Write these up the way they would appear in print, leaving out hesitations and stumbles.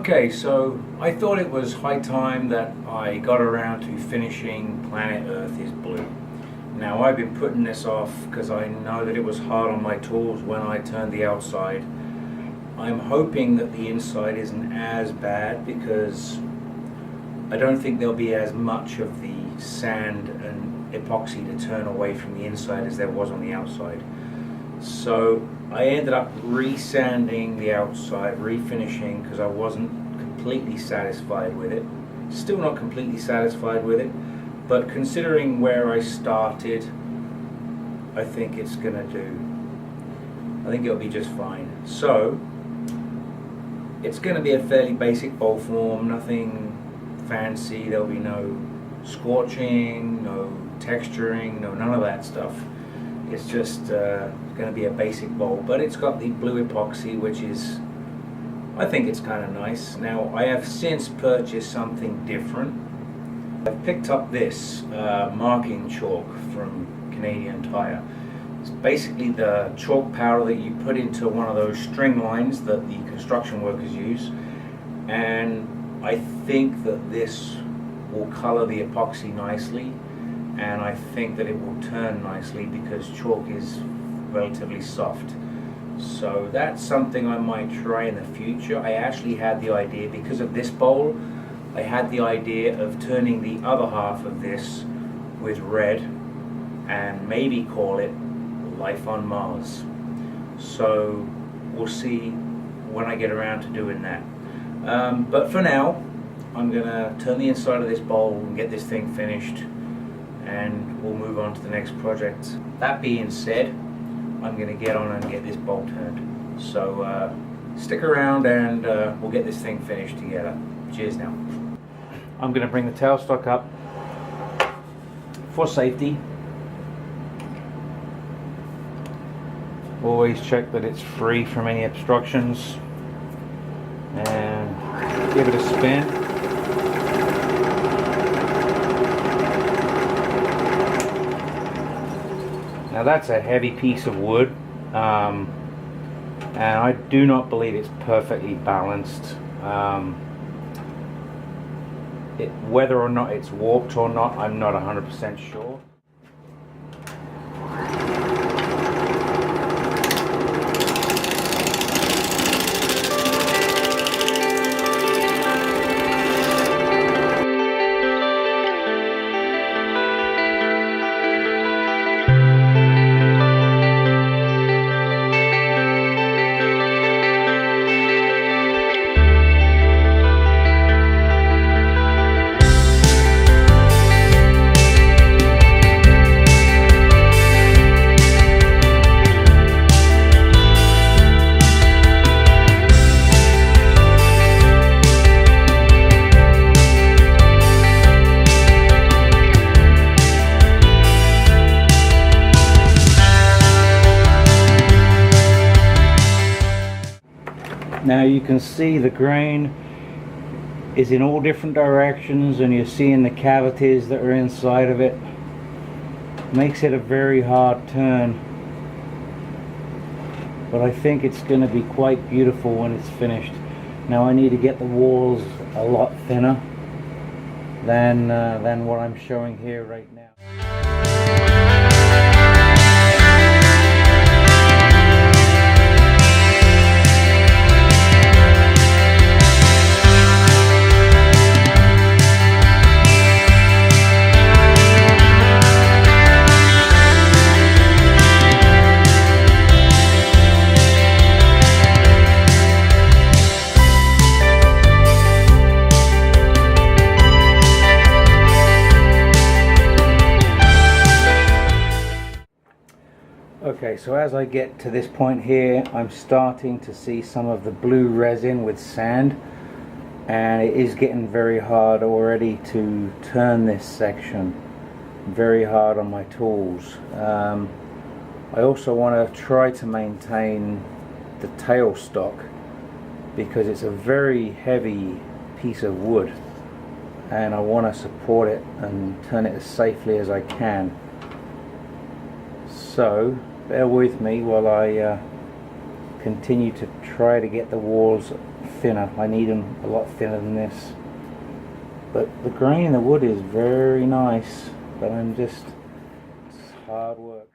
Okay, so I thought it was high time that I got around to finishing Planet Earth is Blue. Now I've been putting this off because I know that it was hard on my tools when I turned the outside. I'm hoping that the inside isn't as bad because I don't think there'll be as much of the sand and epoxy to turn away from the inside as there was on the outside. So I ended up re-sanding the outside, refinishing, because I wasn't completely satisfied with it. Still not completely satisfied with it, but considering where I started, I think it's gonna do. I think it'll be just fine. So it's gonna be a fairly basic bowl form, nothing fancy. There'll be no scorching, no texturing, none of that stuff. It's just going to be a basic bowl, but it's got the blue epoxy, which is, I think it's kind of nice. Now I have since purchased something different. I've picked up this marking chalk from Canadian Tire. It's basically the chalk powder that you put into one of those string lines that the construction workers use, and I think that this will color the epoxy nicely, and I think that it will turn nicely because chalk is relatively soft. So that's something I might try in the future. I actually had the idea, because of this bowl, I had the idea of turning the other half of this with red and maybe call it Life on Mars. So we'll see when I get around to doing that. But for now, I'm gonna turn the inside of this bowl and get this thing finished, and we'll move on to the next project. That being said, I'm going to get on and get this bowl turned. So stick around and we'll get this thing finished together. Cheers now. I'm going to bring the tailstock up for safety. Always check that it's free from any obstructions and give it a spin. Now that's a heavy piece of wood, and I do not believe it's perfectly balanced. Whether or not it's warped or not, I'm not 100% sure. Now you can see the grain is in all different directions, and you're seeing the cavities that are inside of it. Makes it a very hard turn, but I think it's going to be quite beautiful when it's finished. Now I need to get the walls a lot thinner than what I'm showing here right now. Okay, so as I get to this point here, I'm starting to see some of the blue resin with sand, and it is getting very hard already to turn this section. Very hard on my tools. I also want to try to maintain the tailstock because it's a very heavy piece of wood, and I want to support it and turn it as safely as I can. So bear with me while I continue to try to get the walls thinner. I need them a lot thinner than this. But the grain in the wood is very nice, but it's hard work.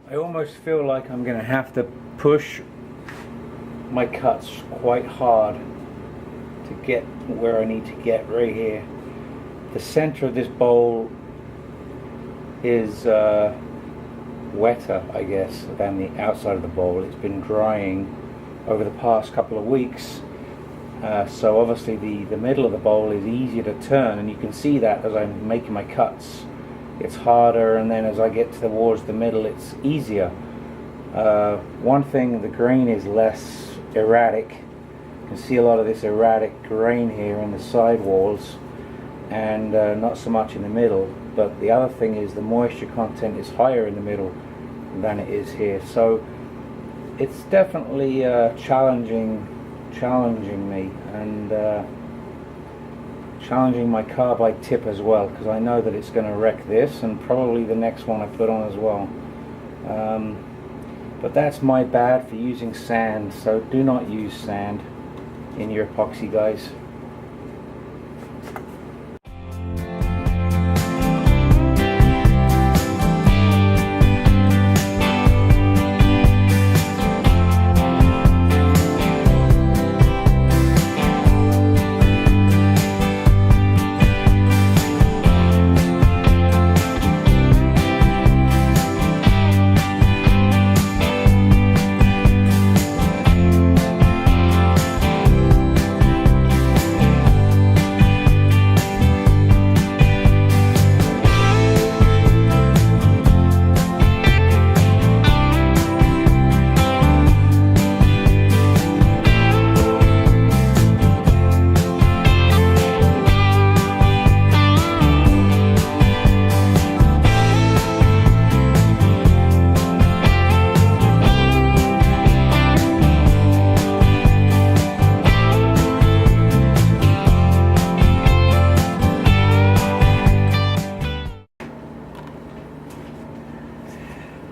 I almost feel like I'm going to have to push my cuts quite hard to get where I need to get right here. The center of this bowl is wetter, I guess, than the outside of the bowl. It's been drying over the past couple of weeks, so obviously the middle of the bowl is easier to turn, and you can see that as I'm making my cuts. It's harder, and then as I get towards the middle it's easier. One thing, the grain is less erratic. You can see a lot of this erratic grain here in the side walls, and not so much in the middle. But the other thing is the moisture content is higher in the middle than it is here, so it's definitely challenging me, and challenging my carbide tip as well, because I know that it's going to wreck this and probably the next one I put on as well. But that's my bad for using sand, so do not use sand in your epoxy, guys.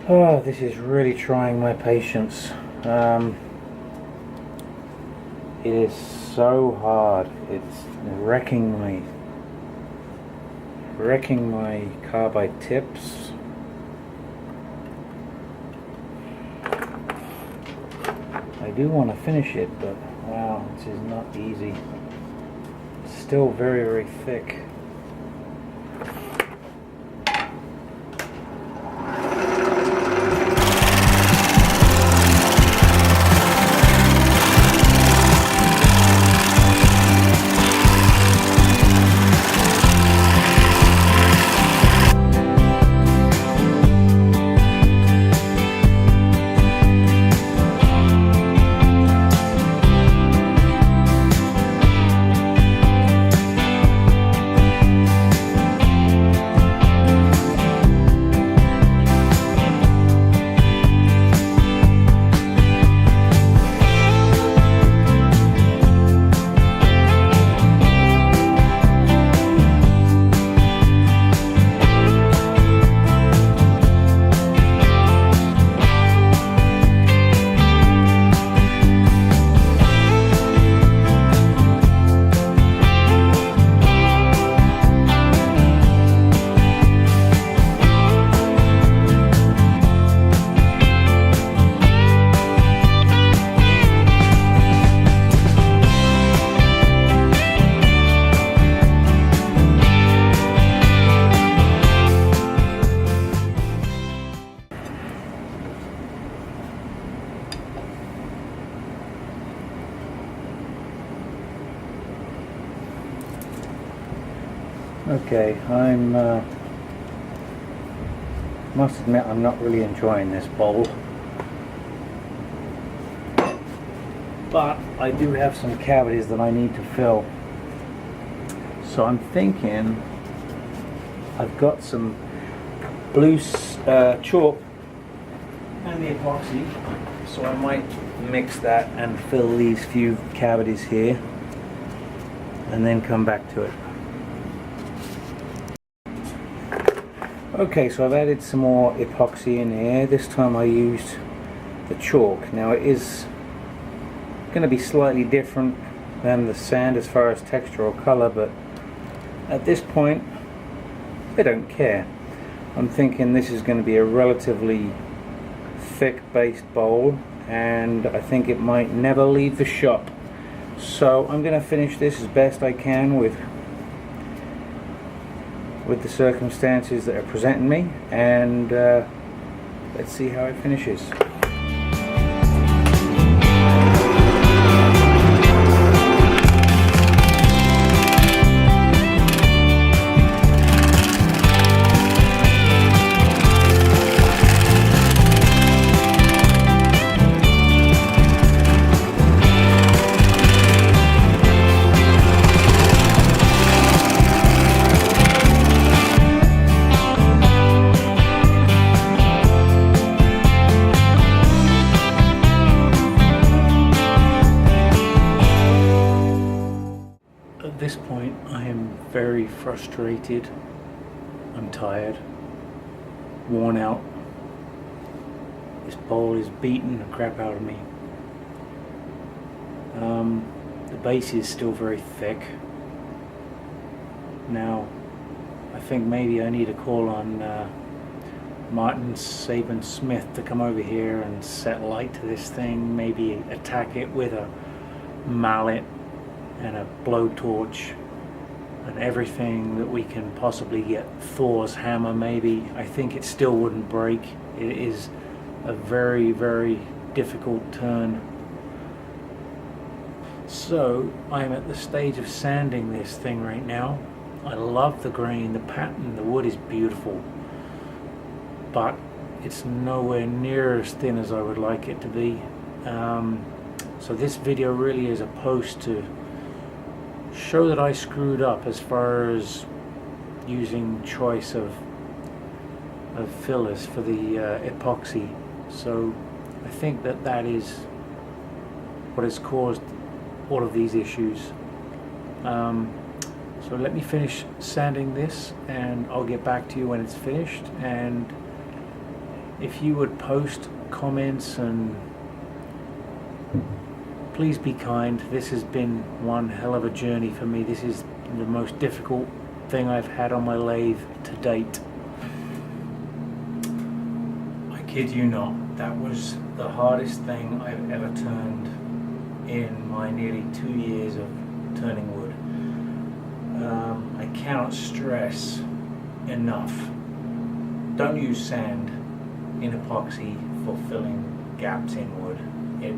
Oh, this is really trying my patience. It is so hard. It's wrecking my carbide tips. I do want to finish it, but wow, this is not easy. It's still very, very thick. Okay, must admit I'm not really enjoying this bowl, but I do have some cavities that I need to fill. So I'm thinking I've got some blue chalk and the epoxy, so I might mix that and fill these few cavities here and then come back to it. Okay, so I've added some more epoxy in here. This time I used the chalk. Now it is going to be slightly different than the sand as far as texture or color, but at this point I don't care. I'm thinking this is going to be a relatively thick based bowl, and I think it might never leave the shop. So I'm going to finish this as best I can with the circumstances that are presenting me, and let's see how it finishes. At this point I am very frustrated. I'm tired, worn out. This bowl is beating the crap out of me. The base is still very thick. Now I think maybe I need to call on Martin Sabin Smith to come over here and set light to this thing, maybe attack it with a mallet and a blowtorch and everything that we can possibly get. Thor's hammer maybe. I think it still wouldn't break. It is a very, very difficult turn. So I'm at the stage of sanding this thing right now. I love the grain, the pattern, the wood is beautiful, but it's nowhere near as thin as I would like it to be. So this video really is a post to show that I screwed up as far as using choice of fillers for the epoxy. So I think that is what has caused all of these issues. So let me finish sanding this and I'll get back to you when it's finished. And if you would post comments, and please be kind. This has been one hell of a journey for me. This is the most difficult thing I've had on my lathe to date. I kid you not, that was the hardest thing I've ever turned in my nearly 2 years of turning wood. I cannot stress enough, don't use sand in epoxy for filling gaps in wood. It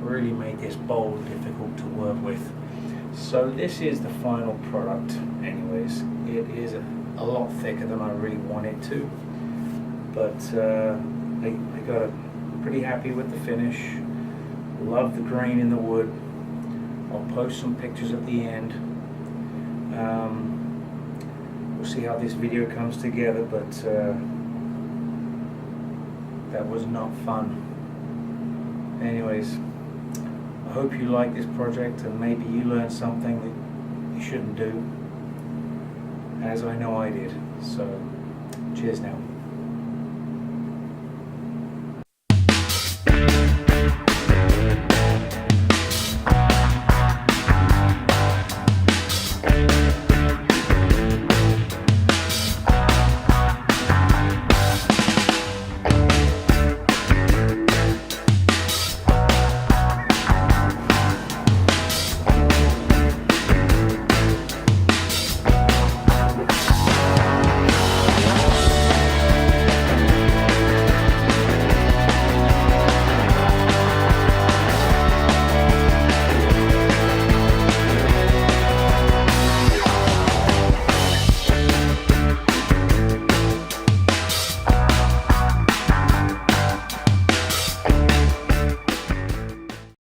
really made this bowl difficult to work with. So this is the final product anyways. It is a lot thicker than I really want it to, but I'm pretty happy with the finish. Love the grain in the wood. I'll post some pictures at the end. We'll see how this video comes together, but that was not fun. Anyways, I hope you like this project and maybe you learned something that you shouldn't do, as I know I did. So cheers now.